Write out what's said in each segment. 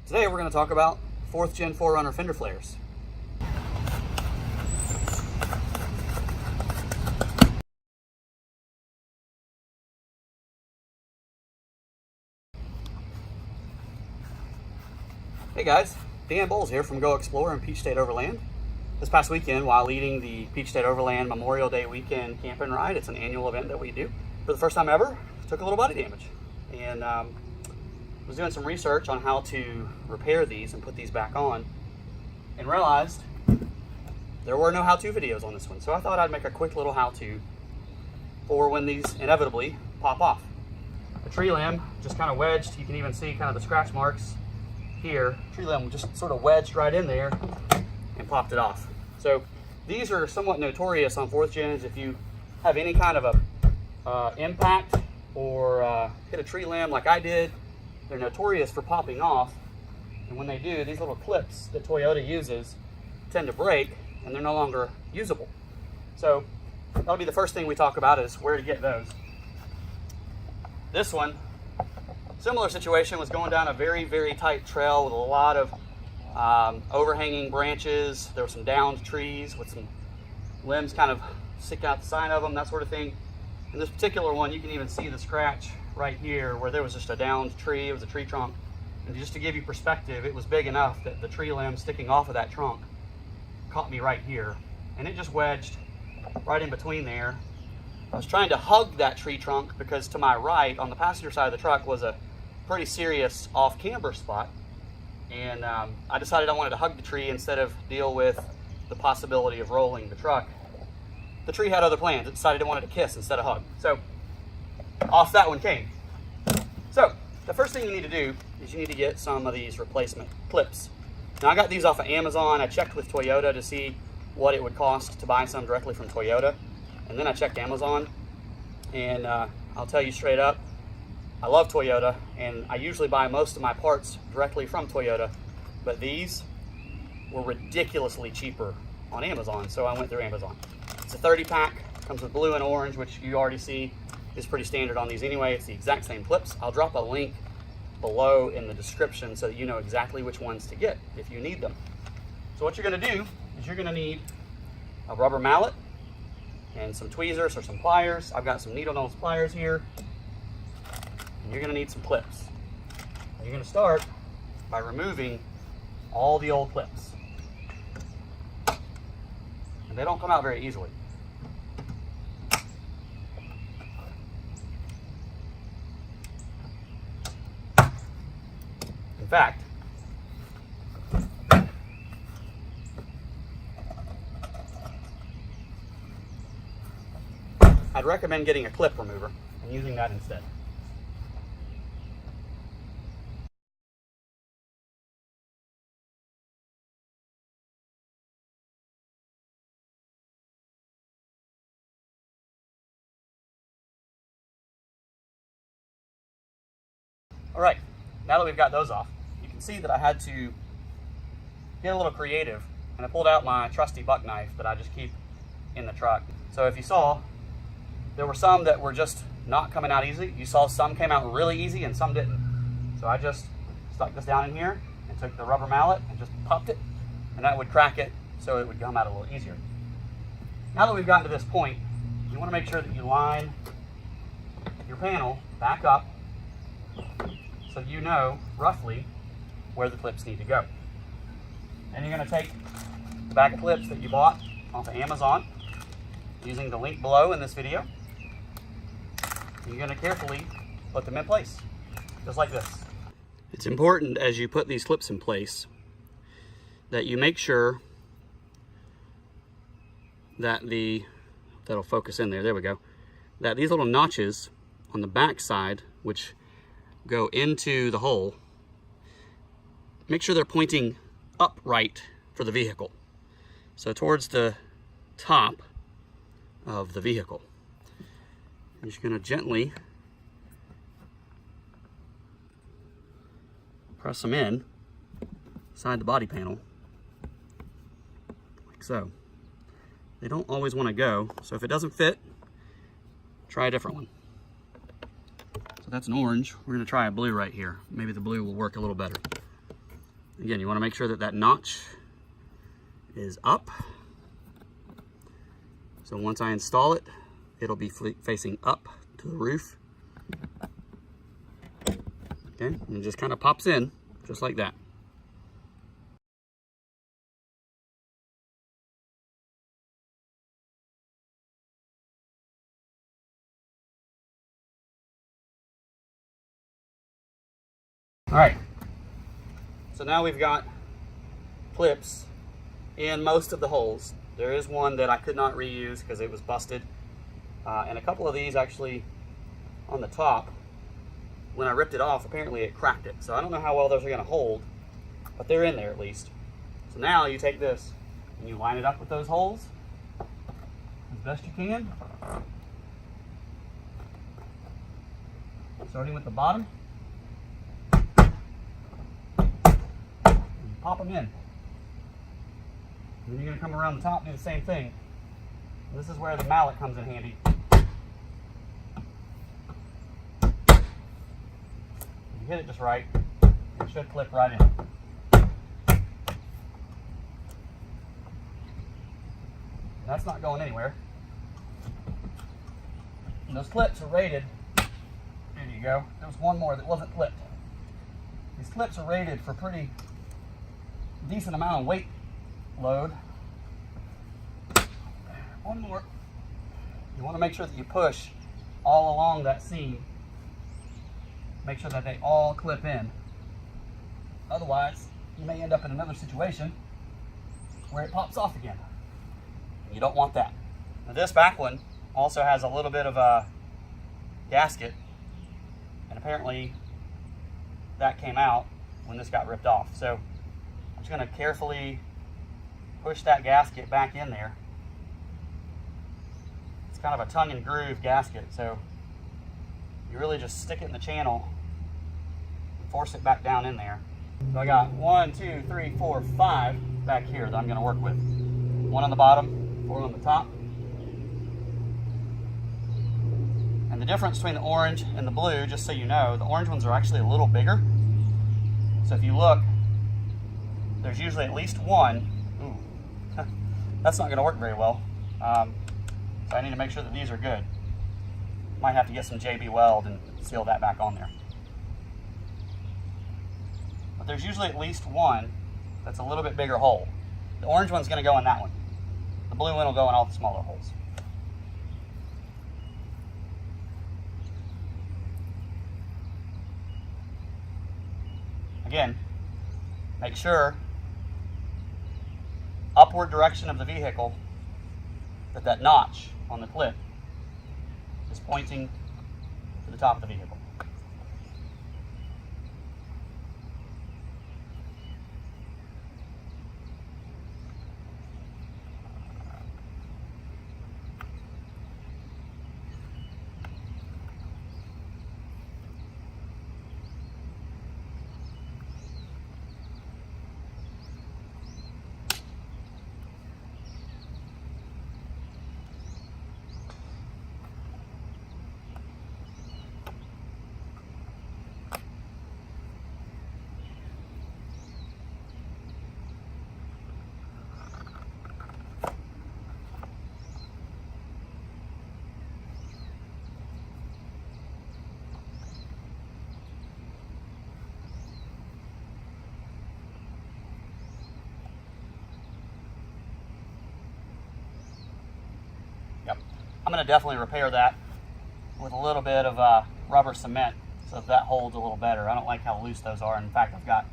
Today we're going to talk about 4th Gen 4Runner fender flares. Hey guys, Dan Bowles here from GOXPLOR in Peach State Overland. This past weekend, while leading the Peach State Overland Memorial Day weekend camp and ride, it's an annual event that we do. For the first time ever, took a little body damage. And was doing some research on how to repair these and put these back on, and realized there were no how-to videos on this one. So I thought I'd make a quick little how-to for when these inevitably pop off. The tree limb just kind of wedged. You can even see kind of the scratch marks here. Tree limb just sort of wedged right in there and popped it off. So these are somewhat notorious on 4th gens. If you have any kind of a impact or hit a tree limb like I did, they're notorious for popping off. And when they do, these little clips that Toyota uses tend to break and they're no longer usable. So that'll be the first thing we talk about, is where to get those. This one, similar situation, was going down a very, very tight trail with a lot of overhanging branches. There were some downed trees with some limbs kind of stick out the side of them, that sort of thing. In this particular one, you can even see the scratch right here where there was just a downed tree. It was a tree trunk. And just to give you perspective, it was big enough that the tree limb sticking off of that trunk caught me right here. And it just wedged right in between there. I was trying to hug that tree trunk because to my right, on the passenger side of the truck, was a pretty serious off-camber spot. And I decided I wanted to hug the tree instead of deal with the possibility of rolling the truck. The tree had other plans. It decided it wanted to kiss instead of hug. So off that one came. So the first thing you need to do is you need to get some of these replacement clips. Now I got these off of Amazon. I checked with Toyota to see what it would cost to buy some directly from Toyota. And then I checked Amazon. And I'll tell you straight up, I love Toyota, and I usually buy most of my parts directly from Toyota, but these were ridiculously cheaper on Amazon, so I went through Amazon. It's a 30-pack, comes with blue and orange, which you already see is pretty standard on these anyway. It's the exact same clips. I'll drop a link below in the description so that you know exactly which ones to get if you need them. So what you're gonna do is you're gonna need a rubber mallet and some tweezers or some pliers. I've got some needle nose pliers here. And you're gonna need some clips. You're gonna start by removing all the old clips. And they don't come out very easily. In fact, I'd recommend getting a clip remover and using that instead. All right, now that we've got those off, you can see that I had to get a little creative, and I pulled out my trusty buck knife that I just keep in the truck. So if you saw, there were some that were just not coming out easy. You saw some came out really easy and some didn't. So I just stuck this down in here and took the rubber mallet and just popped it, and that would crack it so it would come out a little easier. Now that we've gotten to this point, you want to make sure that you line your panel back up so you know roughly where the clips need to go. And you're going to take the bag of clips that you bought off of Amazon using the link below in this video. And you're going to carefully put them in place, just like this. It's important as you put these clips in place that you make sure that that'll focus in there we go, that these little notches on the back side, which go into the hole, make sure they're pointing upright for the vehicle. So towards the top of the vehicle. I'm just gonna gently press them in inside the body panel, like so. They don't always wanna go, so if it doesn't fit, try a different one. So that's an orange. We're gonna try a blue right here. Maybe the blue will work a little better. Again, you want to make sure that that notch is up. So once I install it, it'll be facing up to the roof. Okay, and it just kind of pops in just like that. All right, so now we've got clips in most of the holes. There is one that I could not reuse because it was busted. And a couple of these actually on the top, when I ripped it off, apparently it cracked it. So I don't know how well those are gonna hold, but they're in there at least. So now you take this and you line it up with those holes as best you can. Starting with the bottom. And pop them in. And then you're going to come around the top and do the same thing. This is where the mallet comes in handy. If you hit it just right, it should clip right in. And that's not going anywhere. And those clips are rated. There you go. There was one more that wasn't clipped. These clips are rated for pretty decent amount of weight load. One more. You want to make sure that you push all along that seam. Make sure that they all clip in. Otherwise, you may end up in another situation where it pops off again. You don't want that. Now this back one also has a little bit of a gasket, and apparently that came out when this got ripped off. So I'm just going to carefully push that gasket back in there. It's kind of a tongue and groove gasket, so you really just stick it in the channel and force it back down in there. So I got 1, 2, 3, 4, 5 back here that I'm going to work with. 1 on the bottom, 4 on the top. And the difference between the orange and the blue, just so you know, the orange ones are actually a little bigger. So if you look, there's usually at least one. Ooh, that's not going to work very well. So I need to make sure that these are good. Might have to get some WELD and seal that back on there. But there's usually at least one that's a little bit bigger hole. The orange one's going to go in that one. The blue one will go in all the smaller holes. Again, make sure upward direction of the vehicle that that notch on the clip is pointing to the top of the vehicle. Yep. I'm going to definitely repair that with a little bit of rubber cement so that holds a little better. I don't like how loose those are. In fact, I've got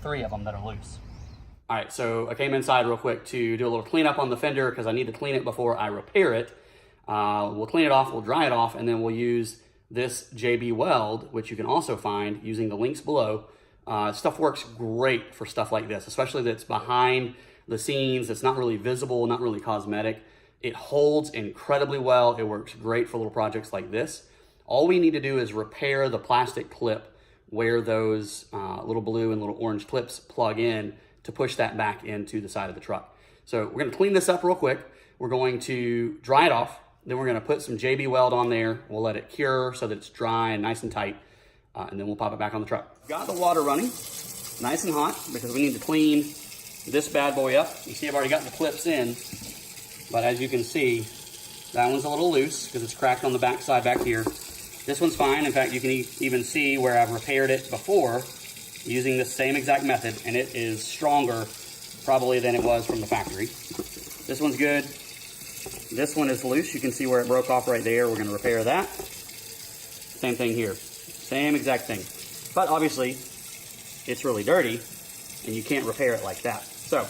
3 of them that are loose. All right, so I came inside real quick to do a little cleanup on the fender because I need to clean it before I repair it. We'll clean it off, we'll dry it off, and then we'll use this WELD, which you can also find using the links below. Stuff works great for stuff like this, especially that's behind the scenes, it's not really visible, not really cosmetic. It holds incredibly well. It works great for little projects like this. All we need to do is repair the plastic clip where those little blue and little orange clips plug in to push that back into the side of the truck. So we're gonna clean this up real quick. We're going to dry it off. Then we're gonna put some WELD on there. We'll let it cure so that it's dry and nice and tight. And then we'll pop it back on the truck. Got the water running. nice and hot because we need to clean this bad boy up. You see I've already got the clips in, but as you can see, that one's a little loose because it's cracked on the back side back here. This one's fine. In fact, you can even see where I've repaired it before using the same exact method, and it is stronger probably than it was from the factory. This one's good. This one is loose. You can see where it broke off right there. We're going to repair that. Same thing here. Same exact thing. But obviously, it's really dirty, and you can't repair it like that. So,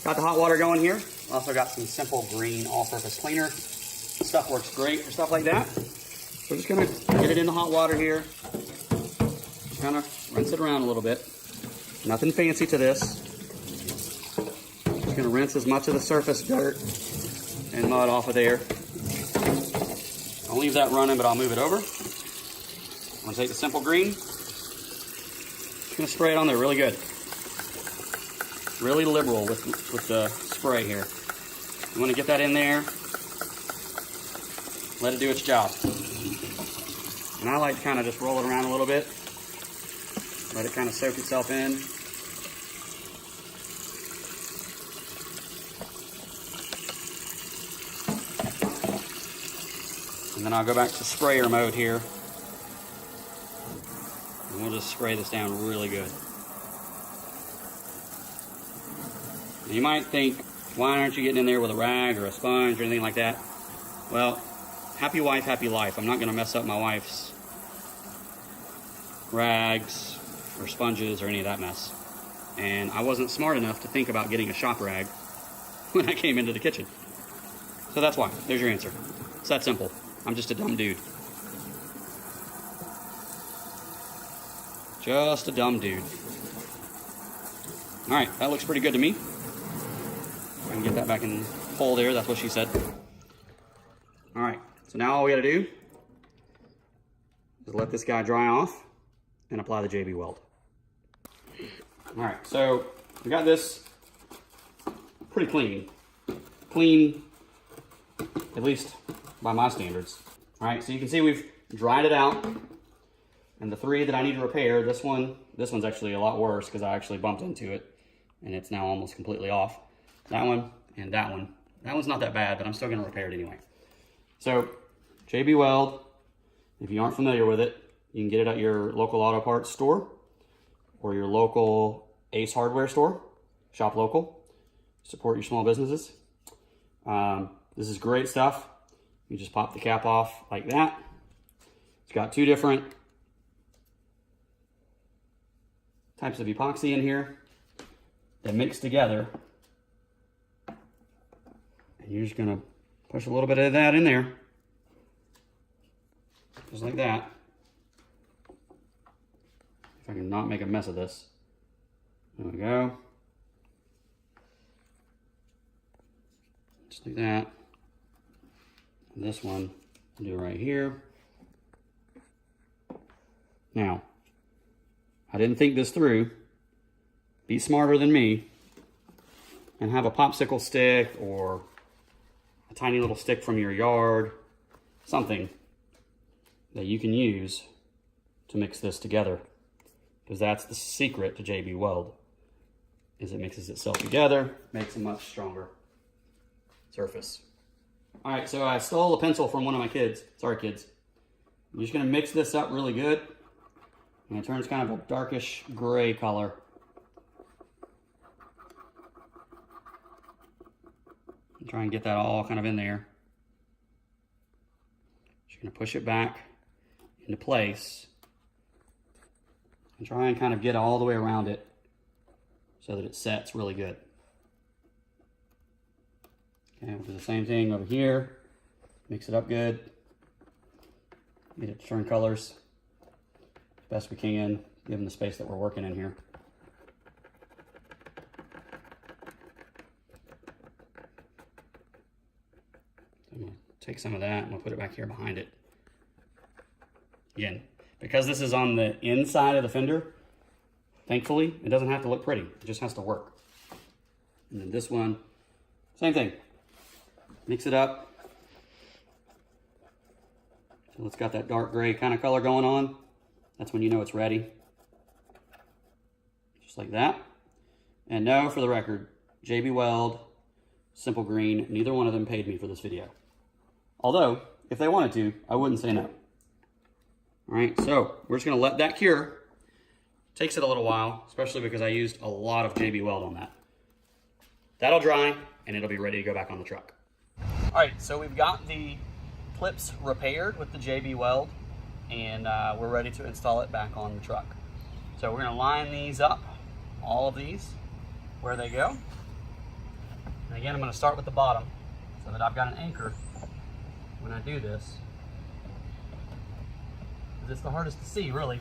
got the hot water going here. Also got some simple green all-purpose cleaner. This stuff works great for stuff like that. So we're just going to get it in the hot water here. Just kind of rinse it around a little bit. Nothing fancy to this. Just going to rinse as much of the surface dirt and mud off of there. I'll leave that running, but I'll move it over. I'm going to take the simple green. Just going to spray it on there really good. Really liberal with the spray here. You want to get that in there. Let it do its job. And I like to kind of just roll it around a little bit. Let it kind of soak itself in. And then I'll go back to sprayer mode here. And we'll just spray this down really good. And you might think, why aren't you getting in there with a rag or a sponge or anything like that? Well, happy wife, happy life. I'm not going to mess up my wife's rags or sponges or any of that mess. And I wasn't smart enough to think about getting a shop rag when I came into the kitchen. So that's why. There's your answer. It's that simple. I'm just a dumb dude. Just a dumb dude. All right, that looks pretty good to me. I can get that back in the hole there. That's what she said. All right, so now all we gotta do is let this guy dry off and apply the JB Weld. All right, so we got this pretty clean. Clean, at least by my standards. All right, so you can see we've dried it out. And the three that I need to repair, this one's actually a lot worse because I actually bumped into it and it's now almost completely off. That one and that one. That one's not that bad, but I'm still gonna repair it anyway. So, JB Weld, if you aren't familiar with it, you can get it at your local auto parts store or your local Ace Hardware store. Shop local. Support your small businesses. This is great stuff. You just pop the cap off like that. It's got two different types of epoxy in here that mix together. And you're just gonna push a little bit of that in there. Just like that. If I can not make a mess of this. There we go. Just like that. And this one, I'll do right here. Now, I didn't think this through. Be smarter than me and have a popsicle stick or a tiny little stick from your yard, something that you can use to mix this together, because that's the secret to JB Weld, is it mixes itself together, makes a much stronger surface. All right, so I stole a pencil from one of my kids. Sorry, kids. I'm just gonna mix this up really good. And it turns kind of a darkish gray color. And try and get that all kind of in there. Just gonna push it back into place. And try and kind of get all the way around it so that it sets really good. Okay, we'll do the same thing over here. Mix it up good. Get it to turn colors as best we can, given the space that we're working in here. So I'm gonna take some of that and we'll put it back here behind it. Again, because this is on the inside of the fender, thankfully, it doesn't have to look pretty. It just has to work. And then this one, same thing. Mix it up. So it's got that dark gray kind of color going on. That's when you know it's ready. Just like that. And no, for the record, JB Weld, Simple Green, neither one of them paid me for this video. Although, if they wanted to, I wouldn't say no. All right, so we're just gonna let that cure. Takes it a little while, especially because I used a lot of JB Weld on that. That'll dry, and it'll be ready to go back on the truck. All right, so we've got the clips repaired with the JB Weld, and we're ready to install it back on the truck. So we're gonna line these up, all of these, where they go. And again, I'm gonna start with the bottom so that I've got an anchor when I do this. It's the hardest to see, really.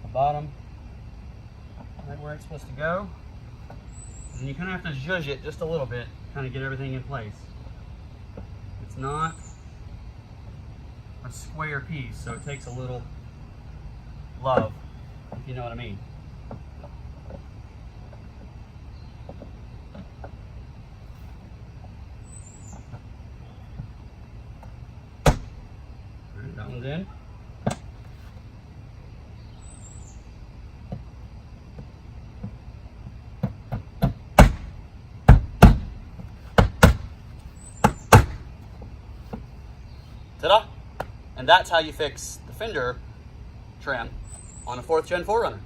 The bottom, right where it's supposed to go. And you kind of have to zhuzh it just a little bit, kind of get everything in place. It's not a square piece, so it takes a little love, if you know what I mean. Alright, that one's in. Ta-da! And that's how you fix the fender trim on a 4th Gen 4Runner.